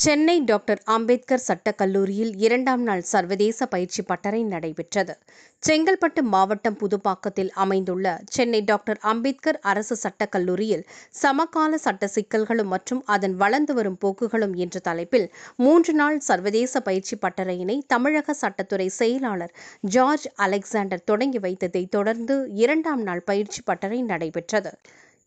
Chennai doctor Ambedkar சட்டக் கல்லூரியில் 2ஆம் நாள் சர்வதேச பயிற்சி பட்டறை நடைபெற்றது. செங்கல்பட்டு மாவட்டம் புதுப்பாக்கத்தில் அமைந்துள்ள சென்னை டாக்டர் அம்பேத்கர் அரசு சட்டக் கல்லூரியில் சமகால சட்ட சிக்கல்களும் மற்றும் அதன் வளர்ந்து வரும் போக்குகளும் என்ற தலைப்பில் 3 நாள் சர்வதேச பயிற்சி பட்டறையினை தமிழக சட்டத்துறை செயலாளர் ஜார்ஜ் அலெக்சாண்டர் தொடங்கி வைத்ததைத் தொடர்ந்து 2ஆம் நாள் பயிற்சி பட்டறை நடைபெற்றது.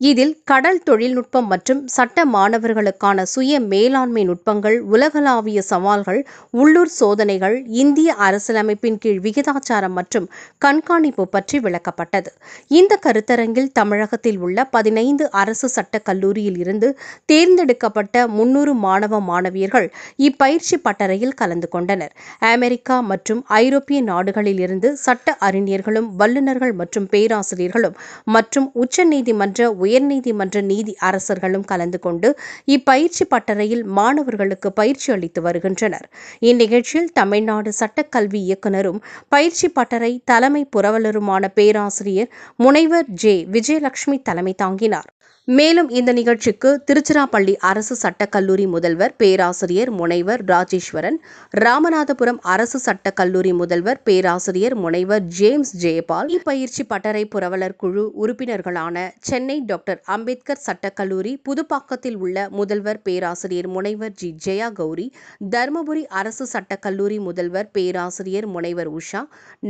இதில் கடல் தொழில்நுட்பம் மற்றும் சட்ட மாணவர்களுக்கான சுய மேலாண்மை நுட்பங்கள், உலகளாவிய சவால்கள், உள்ளூர் சோதனைகள், இந்திய அரசியலமைப்பின் கீழ் விகிதாச்சாரம் மற்றும் கண்காணிப்பு பற்றி விளக்கப்பட்டது. இந்த கருத்தரங்கில் தமிழகத்தில் உள்ள 15 அரசு சட்டக் கல்லூரியில் இருந்து தேர்ந்தெடுக்கப்பட்ட 300 மாணவ மாணவியர்கள் இப்பயிற்சி பட்டறையில் கலந்து கொண்டனர். அமெரிக்கா மற்றும் ஐரோப்பிய நாடுகளில் இருந்து சட்ட அறிஞர்களும், வல்லுநர்கள் மற்றும் பேராசிரியர்களும் மற்றும் உச்சநீதிமன்ற, உயர்நீதிமன்ற நீதி அரசர்களும் கலந்து கொண்டு இப்பயிற்சி பட்டறையில் மாணவர்களுக்கு பயிற்சி அளித்து வருகின்றனர். இந்நிகழ்ச்சியில் தமிழ்நாடு சட்டக் கல்வி இயக்குநரும் பயிற்சி பட்டறை தலைமை புரவலருமான பேராசிரியர் முனைவர் ஜே. விஜயலட்சுமி தலைமை தாங்கினார். மேலும் இந்த நிகழ்ச்சிக்கு திருச்சிராப்பள்ளி அரசு சட்டக் கல்லூரி முதல்வர் பேராசிரியர் முனைவர் ராஜேஸ்வரன், ராமநாதபுரம் அரசு சட்டக் கல்லூரி முதல்வர் பேராசிரியர் முனைவர் ஜேம்ஸ் ஜெயபால், பயிற்சி பட்டறை புரவலர் குழு உறுப்பினர்களான சென்னை டாக்டர் அம்பேத்கர் சட்டக் கல்லூரி புதுப்பாக்கத்தில் உள்ள முதல்வர் பேராசிரியர் முனைவர் ஜி. ஜெயா கௌரி, தருமபுரி அரசு சட்டக் கல்லூரி முதல்வர் பேராசிரியர் முனைவர் உஷா,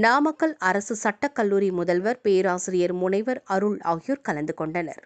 நாமக்கல் அரசு சட்டக் கல்லூரி முதல்வர் பேராசிரியர் முனைவர் அருள் ஆகியோர் கலந்து கொண்டனர்.